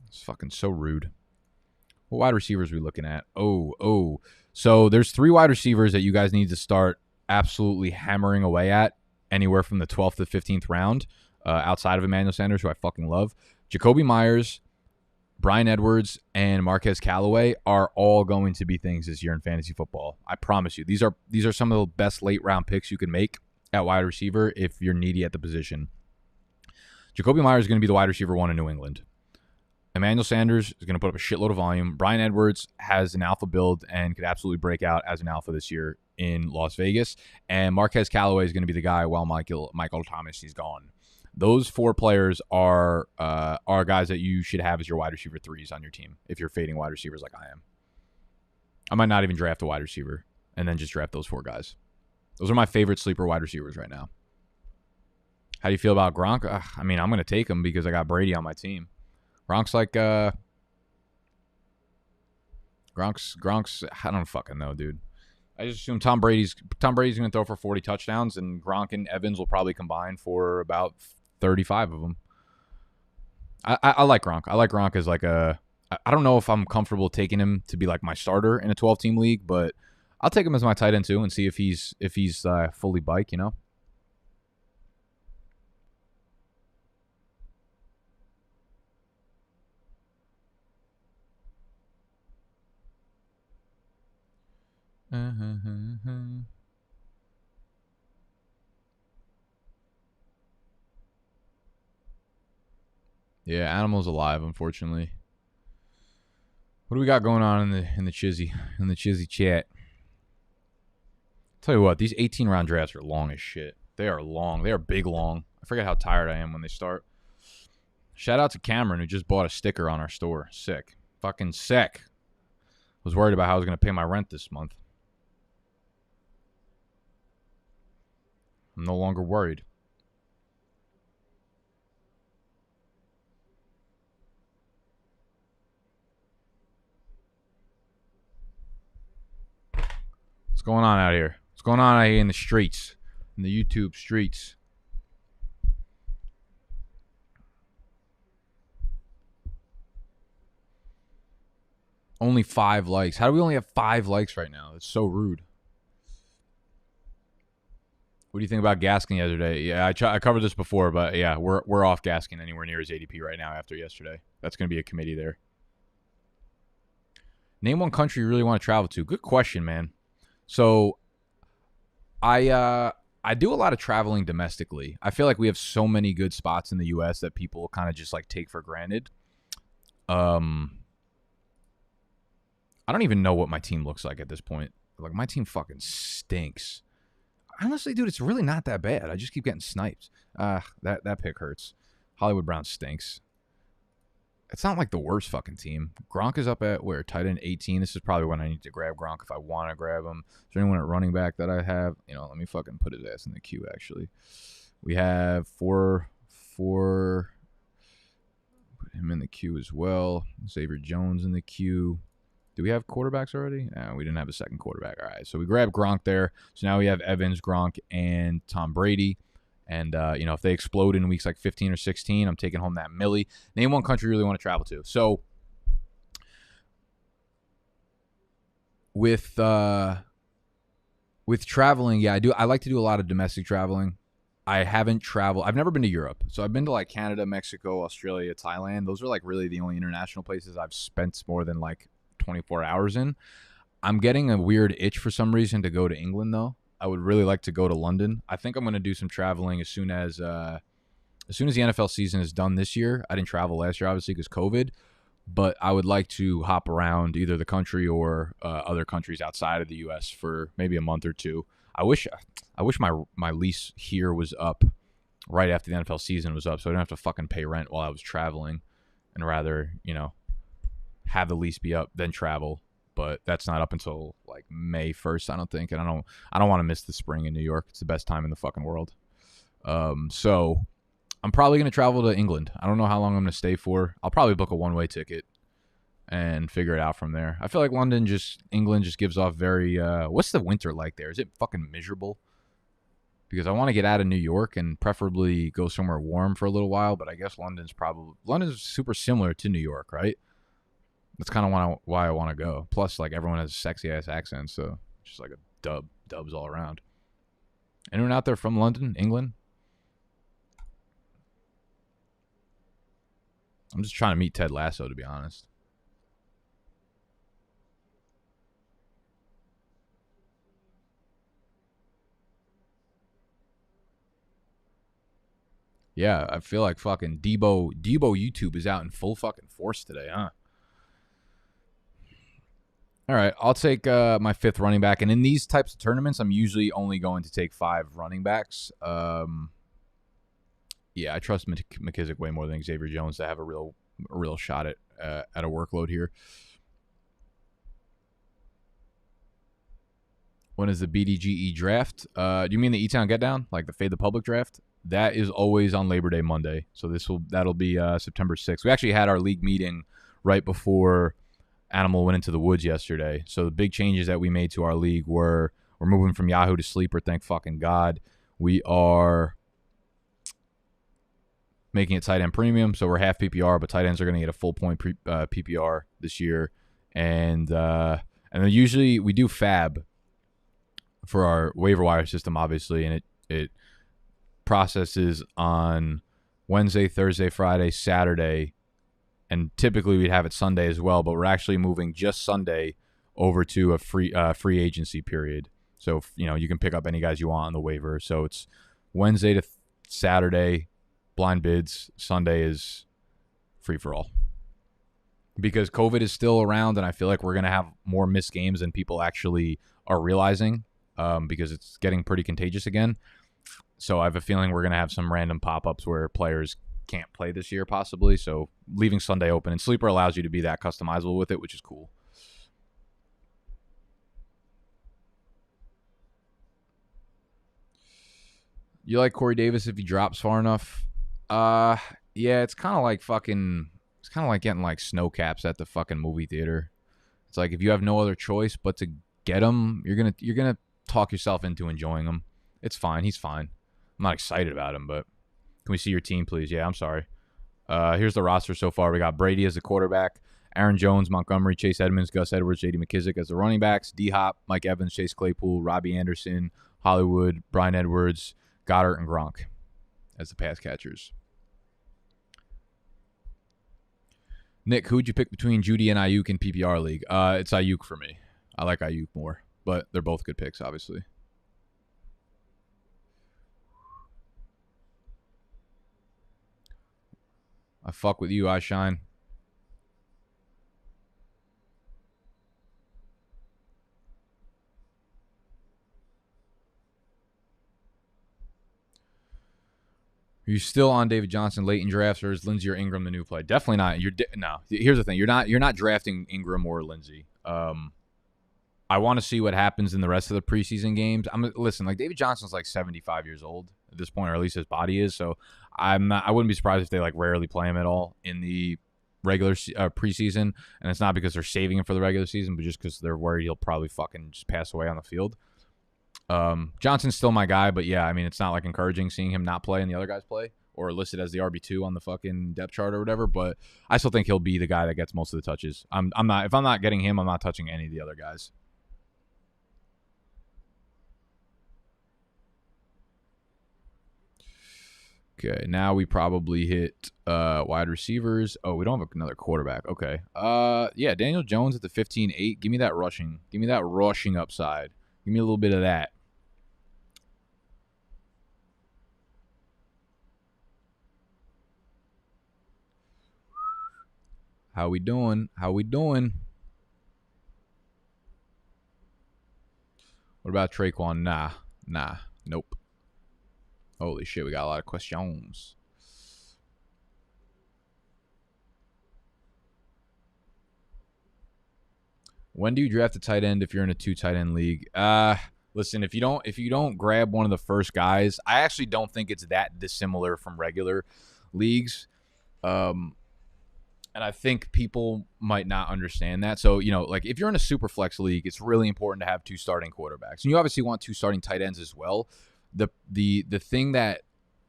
It's fucking so rude. What wide receivers are we looking at? Oh. So there's 3 wide receivers that you guys need to start absolutely hammering away at anywhere from the 12th to 15th round. Outside of Emmanuel Sanders, who I fucking love. Jacoby Myers, Bryan Edwards, and Marquez Callaway are all going to be things this year in fantasy football. I promise you. These are some of the best late round picks you can make at wide receiver if you're needy at the position. Jacoby Myers is going to be the wide receiver 1 in New England. Emmanuel Sanders is going to put up a shitload of volume. Bryan Edwards has an alpha build and could absolutely break out as an alpha this year in Las Vegas. And Marquez Callaway is going to be the guy while Michael Thomas is gone. Those 4 players are guys that you should have as your wide receiver 3s on your team if you're fading wide receivers like I am. I might not even draft a wide receiver and then just draft those 4 guys. Those are my favorite sleeper wide receivers right now. How do you feel about Gronk? I mean, I'm going to take him because I got Brady on my team. Gronk's like Gronk's I don't fucking know, dude. I just assume Tom Brady's going to throw for 40 touchdowns, and Gronk and Evans will probably combine for about 35 of them. I like Gronk. I like Gronk as like a... I don't know if I'm comfortable taking him to be like my starter in a 12-team league, but I'll take him as my tight end too and see if he's fully bike, you know? Yeah, Animal's alive, unfortunately. What do we got going on in the Chizzy chat? Tell you what, these 18-round drafts are long as shit. They are long. They are big long. I forget how tired I am when they start. Shout out to Cameron, who just bought a sticker on our store. Sick. Fucking sick. Was worried about how I was going to pay my rent this month. I'm no longer worried. What's going on out here? What's going on out here in the streets? In the YouTube streets? Only 5 likes. How do we only have 5 likes right now? That's so rude. What do you think about Gaskin yesterday? Yeah, I covered this before, but yeah, we're off Gaskin anywhere near his ADP right now after yesterday. That's going to be a committee there. Name one country you really want to travel to. Good question, man. So I do a lot of traveling domestically. I feel like we have so many good spots in the U.S. that people kind of just like take for granted. I don't even know what my team looks like at this point. Like, my team fucking stinks. Honestly, dude, it's really not that bad. I just keep getting sniped. That pick hurts. Hollywood Brown stinks. it's not like the worst fucking team. Gronk is up at where? Tight end 18. This is probably when I need to grab Gronk if I want to grab him. Is there anyone at running back that I have? You know, let me fucking put his ass in the queue, actually. We have four. Put him in the queue as well. Xavier Jones in the queue. Do we have quarterbacks already? No, we didn't have a second quarterback. All right, so we grabbed Gronk there. So now we have Evans, Gronk, and Tom Brady. And, you know, if they explode in weeks like 15 or 16, I'm taking home that milli. Name one country you really want to travel to. So with traveling, yeah, I like to do a lot of domestic traveling. I haven't traveled. I've never been to Europe. So I've been to like Canada, Mexico, Australia, Thailand. Those are like really the only international places I've spent more than like 24 hours in. I'm getting a weird itch for some reason to go to England, though. I would really like to go to London. I think I'm going to do some traveling as soon as the NFL season is done this year. I didn't travel last year, obviously, because COVID. But I would like to hop around either the country or other countries outside of the U.S. for maybe a month or two. I wish my lease here was up right after the NFL season was up, so I didn't have to fucking pay rent while I was traveling, and rather, you know, have the lease be up then travel. But that's not up until like May 1st, I don't think. And I don't want to miss the spring in New York. It's the best time in the fucking world. So I'm probably going to travel to England. I don't know how long I'm going to stay for. I'll probably book a one-way ticket and figure it out from there. I feel like England just gives off very, what's the winter like there? Is it fucking miserable? Because I want to get out of New York and preferably go somewhere warm for a little while. But I guess London's super similar to New York, right? That's kind of why I want to go. Plus, like, everyone has sexy ass accents, so it's just like a dubs all around. Anyone out there from London, England? I'm just trying to meet Ted Lasso, to be honest. Yeah, I feel like fucking Debo YouTube is out in full fucking force today, huh? All right, I'll take my fifth running back. And in these types of tournaments, I'm usually only going to take 5 running backs. Yeah, I trust McKissick way more than Xavier Jones to have a real shot at a workload here. When is the BDGE draft? Do you mean the E-Town Get Down, like the Fade the Public draft? That is always on Labor Day Monday. So that'll be September 6th. We actually had our league meeting right before Animal went into the woods yesterday. So the big changes that we made to our league were we're moving from Yahoo to Sleeper, thank fucking God. We are making it tight end premium, so we're half PPR, but tight ends are going to get a full point PPR this year. And then usually we do fab for our waiver wire system, obviously, and it processes on Wednesday, Thursday, Friday, Saturday, and typically we'd have it Sunday as well, but we're actually moving just Sunday over to a free agency period. So, you know, you can pick up any guys you want on the waiver. So it's Wednesday to Saturday, blind bids. Sunday is free for all. Because COVID is still around, and I feel like we're going to have more missed games than people actually are realizing, because it's getting pretty contagious again. So I have a feeling we're going to have some random pop-ups where players can't play this year possibly. So leaving Sunday open, and Sleeper allows you to be that customizable with it, which is cool. You like Corey Davis if he drops far enough? Yeah, it's kind of like getting like snow caps at the fucking movie theater. It's like if you have no other choice but to get him, you're gonna talk yourself into enjoying him. It's fine. He's fine. I'm not excited about him, but can we see your team, please? Yeah, I'm sorry. Here's the roster so far. We got Brady as the quarterback, Aaron Jones, Montgomery, Chase Edmonds, Gus Edwards, J.D. McKissick as the running backs, D-Hop, Mike Evans, Chase Claypool, Robbie Anderson, Hollywood, Brian Edwards, Goddard, and Gronk as the pass catchers. Nick, who'd you pick between Judy and Ayuk in PPR League? It's Ayuk for me. I like Ayuk more, but they're both good picks, obviously. I fuck with you, I shine. Are you still on David Johnson late in drafts, or is Lindsey or Ingram the new play? Definitely not. No. Here's the thing: you're not drafting Ingram or Lindsey. I want to see what happens in the rest of the preseason games. Listen, like David Johnson's like 75 years old at this point, or at least his body is. So I wouldn't be surprised if they like rarely play him at all in the regular preseason, and it's not because they're saving him for the regular season, but just because they're worried he'll probably fucking just pass away on the field. Johnson's still my guy, but yeah, I mean, it's not like encouraging seeing him not play and the other guys play or listed as the RB2 on the fucking depth chart or whatever. But I still think he'll be the guy that gets most of the touches. If I'm not getting him, I'm not touching any of the other guys. Okay, now we probably hit wide receivers. Oh, we don't have another quarterback. Okay. Yeah, Daniel Jones at the 15-8. Give me that rushing. Give me that rushing upside. Give me a little bit of that. How we doing? How we doing? What about Traquan? Nah. Nope. Holy shit, we got a lot of questions. When do you draft a tight end if you're in a 2 tight end league? Listen, if you don't grab one of the first guys, I actually don't think it's that dissimilar from regular leagues. And I think people might not understand that. So, like if you're in a super flex league, it's really important to have 2 starting quarterbacks. And you obviously want 2 starting tight ends as well. The thing that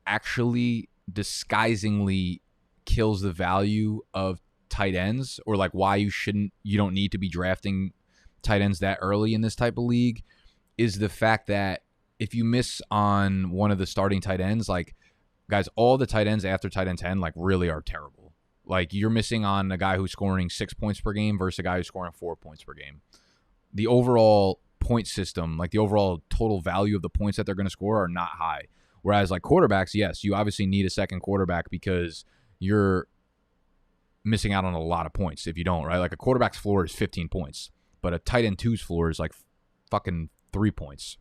actually disguisingly kills the value of tight ends, or like why you don't need to be drafting tight ends that early in this type of league, is the fact that if you miss on one of the starting tight ends, like guys, all the tight ends after tight end 10 like really are terrible. Like you're missing on a guy who's scoring 6 points per game versus a guy who's scoring 4 points per game. The overall point system, like the overall total value of the points that they're going to score are not high. Whereas like quarterbacks, yes, you obviously need a second quarterback because you're missing out on a lot of points if you don't, right? Like a quarterback's floor is 15 points, but a tight end 2's floor is like fucking 3 points.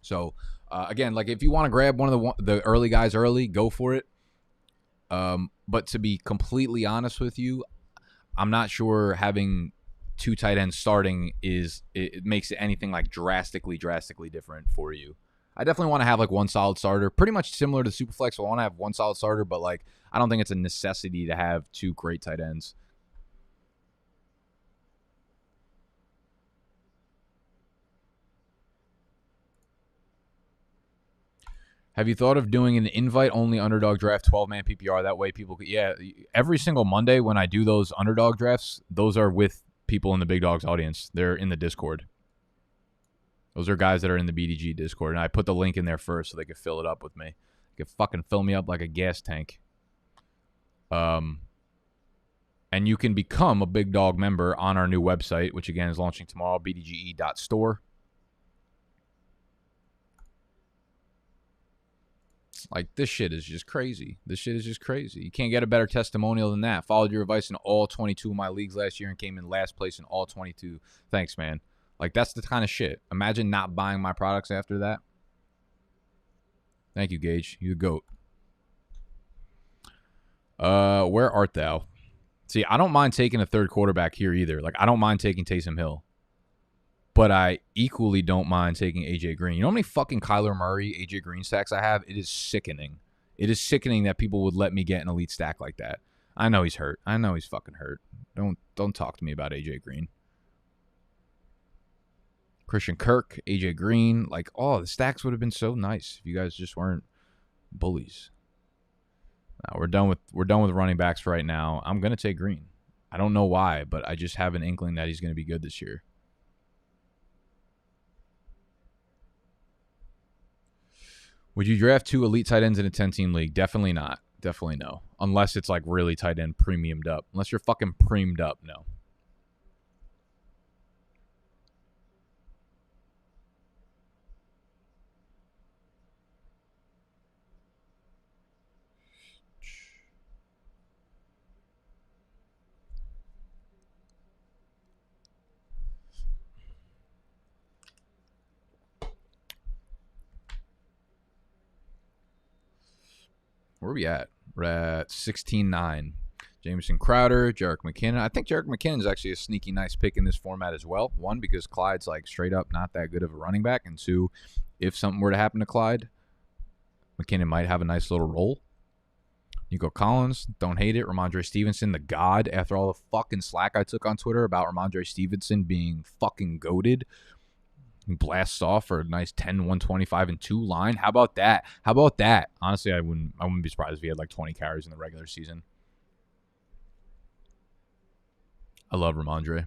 So again, like if you want to grab one of the early guys early, go for it. But to be completely honest with you, I'm not sure having 2 tight ends starting it makes it anything like drastically different for you. I definitely want to have like 1 solid starter, pretty much similar to Superflex. I want to have 1 solid starter, but like I don't think it's a necessity to have 2 great tight ends. Have you thought of doing an invite-only underdog draft, 12-man PPR? That way people could, every single Monday when I do those underdog drafts, those are with people in the Big Dogs audience. They're in the Discord. Those are guys that are in the BDGE Discord, and I put the link in there first so they could fill it up with me. They could fucking fill me up like a gas tank. And you can become a Big Dog member on our new website, which again is launching tomorrow, bdge.store. Like, this shit is just crazy. You can't get a better testimonial than that. Followed your advice in all 22 of my leagues last year and came in last place in all 22. Thanks, man. Like, that's the kind of shit. Imagine not buying my products after that. Thank you, Gage. You the GOAT. Where art thou? See, I don't mind taking a third quarterback here either. Like, I don't mind taking Taysom Hill. But I equally don't mind taking AJ Green. You know how many fucking Kyler Murray, AJ Green stacks I have? It is sickening. It is sickening that people would let me get an elite stack like that. I know he's hurt. I know he's fucking hurt. Don't talk to me about AJ Green. Christian Kirk, AJ Green, like, the stacks would have been so nice if you guys just weren't bullies. Now, we're done with running backs for right now. I'm gonna take Green. I don't know why, but I just have an inkling that he's gonna be good this year. Would you draft 2 elite tight ends in a 10-team league? Definitely not. Definitely no. Unless it's like really tight end premiumed up. Unless you're fucking premed up, no. Where are we at? We're at 16-9. Jameson Crowder, Jerick McKinnon. I think Jerick McKinnon is actually a sneaky nice pick in this format as well. One, because Clyde's like straight up not that good of a running back. And two, if something were to happen to Clyde, McKinnon might have a nice little role. Nico Collins, don't hate it. Ramondre Stevenson, the god. After all the fucking slack I took on Twitter about Ramondre Stevenson being fucking goated, he blasts off for a nice 10, 125, and 2 line. How about that? How about that? Honestly, I wouldn't be surprised if he had like 20 carries in the regular season. I love Ramondre.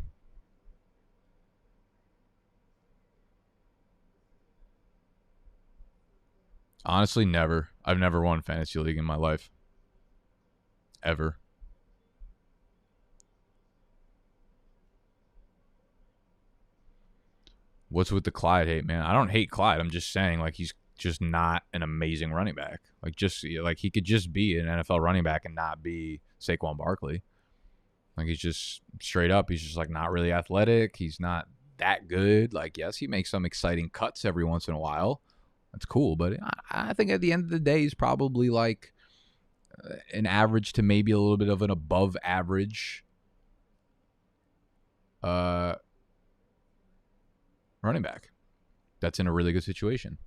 Honestly, never. I've never won Fantasy League in my life. Ever. What's with the Clyde hate, man? I don't hate Clyde. I'm just saying, like, he's just not an amazing running back. Like he could just be an NFL running back and not be Saquon Barkley. Like, he's just straight up. He's just, like, not really athletic. He's not that good. Like, yes, he makes some exciting cuts every once in a while. That's cool. But I think at the end of the day, he's probably, like, an average to maybe a little bit of an above average running back that's in a really good situation.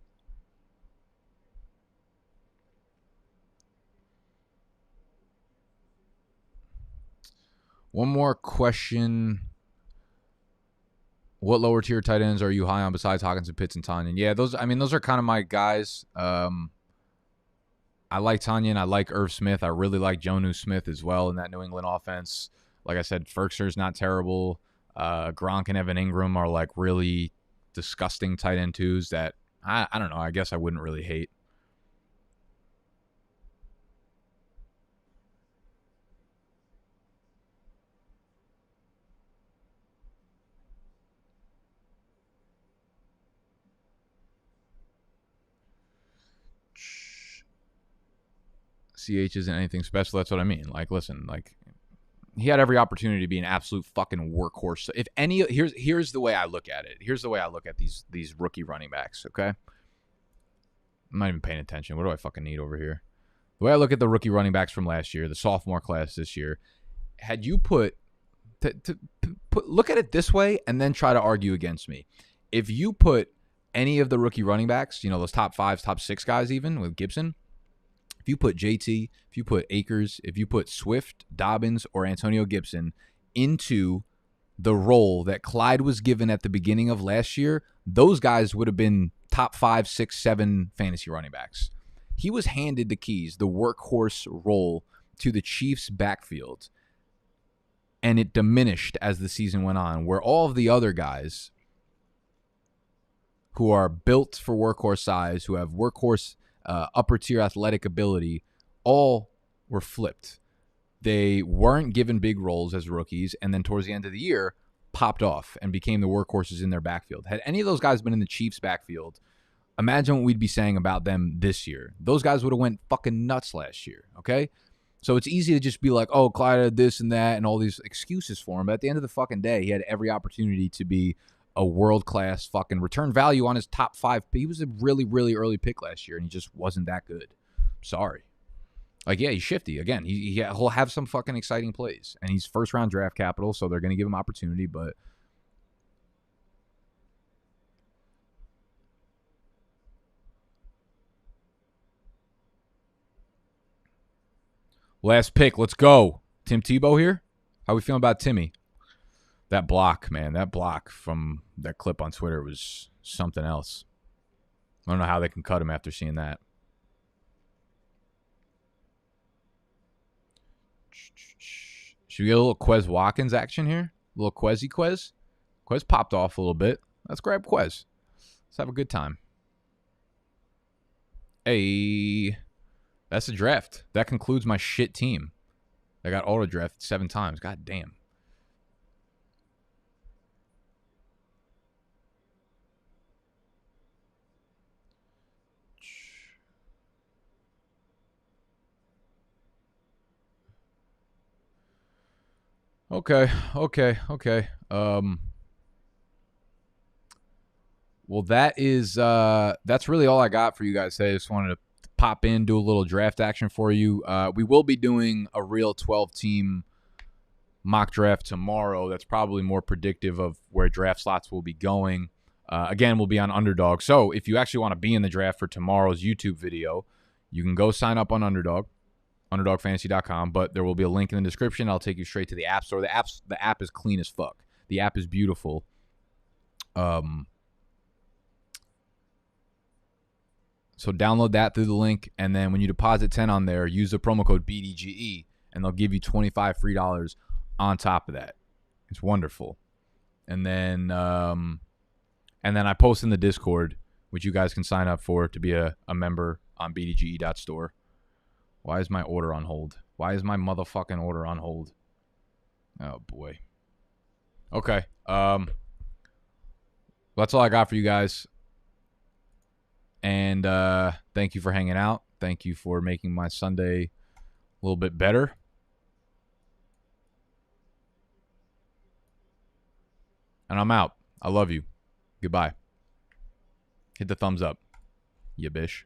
One more question. What lower tier tight ends are you high on besides Hawkins and Pitts and Tanyan? Yeah, those are kind of my guys. I like Tanyan. I like Irv Smith. I really like Jonnu Smith as well in that New England offense. Like I said, Ferkser's not terrible. Gronk and Evan Ingram are like really disgusting tight end twos that I don't know. I guess I wouldn't really hate. CH isn't anything special. That's what I mean. Like, listen, like, he had every opportunity to be an absolute fucking workhorse. If any, here's the way I look at it. Here's the way I look at these rookie running backs. Okay, I'm not even paying attention. What do I fucking need over here? The way I look at the rookie running backs from last year, the sophomore class this year, had you look at it this way and then try to argue against me. If you put any of the rookie running backs, those top 5, top 6 guys, even with Gibson. If you put JT, if you put Akers, if you put Swift, Dobbins, or Antonio Gibson into the role that Clyde was given at the beginning of last year, those guys would have been top 5, 6, 7 fantasy running backs. He was handed the keys, the workhorse role to the Chiefs' backfield, and it diminished as the season went on, where all of the other guys who are built for workhorse size, who have workhorse upper tier athletic ability, all were flipped. They weren't given big roles as rookies, and then towards the end of the year, popped off and became the workhorses in their backfield. Had any of those guys been in the Chiefs' backfield, imagine what we'd be saying about them this year. Those guys would have went fucking nuts last year, okay? So it's easy to just be like, oh, Clyde had this and that and all these excuses for him. But at the end of the fucking day, he had every opportunity to be a world-class fucking return value on his top 5. He was a really, really early pick last year, and he just wasn't that good. Sorry. Like, yeah, he's shifty. Again, he'll have some fucking exciting plays. And he's first-round draft capital, so they're going to give him opportunity, but last pick. Let's go. Tim Tebow here? How we feeling about Timmy? That block, man, that block from that clip on Twitter was something else. I don't know how they can cut him after seeing that. Should we get a little Quez Watkins action here? A little Quez. Quez popped off a little bit. Let's grab Quez. Let's have a good time. Hey, that's a draft. That concludes my shit team. I got auto-drafted 7 times. God damn. Okay. Well, that's really all I got for you guys today. I just wanted to pop in, do a little draft action for you. We will be doing a real 12-team mock draft tomorrow. That's probably more predictive of where draft slots will be going. Again, we'll be on Underdog. So if you actually want to be in the draft for tomorrow's YouTube video, you can go sign up on Underdog, underdogfantasy.com, but there will be a link in the description. I'll take you straight to the App Store. The app is clean as fuck. The app is beautiful. So download that through the link, and then when you deposit 10 on there, use the promo code BDGE, and they'll give you $25 free on top of that. It's wonderful. And then I post in the Discord, which you guys can sign up for to be a member on bdge.store. Why is my order on hold? Why is my motherfucking order on hold? Oh, boy. Okay. That's all I got for you guys. And thank you for hanging out. Thank you for making my Sunday a little bit better. And I'm out. I love you. Goodbye. Hit the thumbs up, you bish.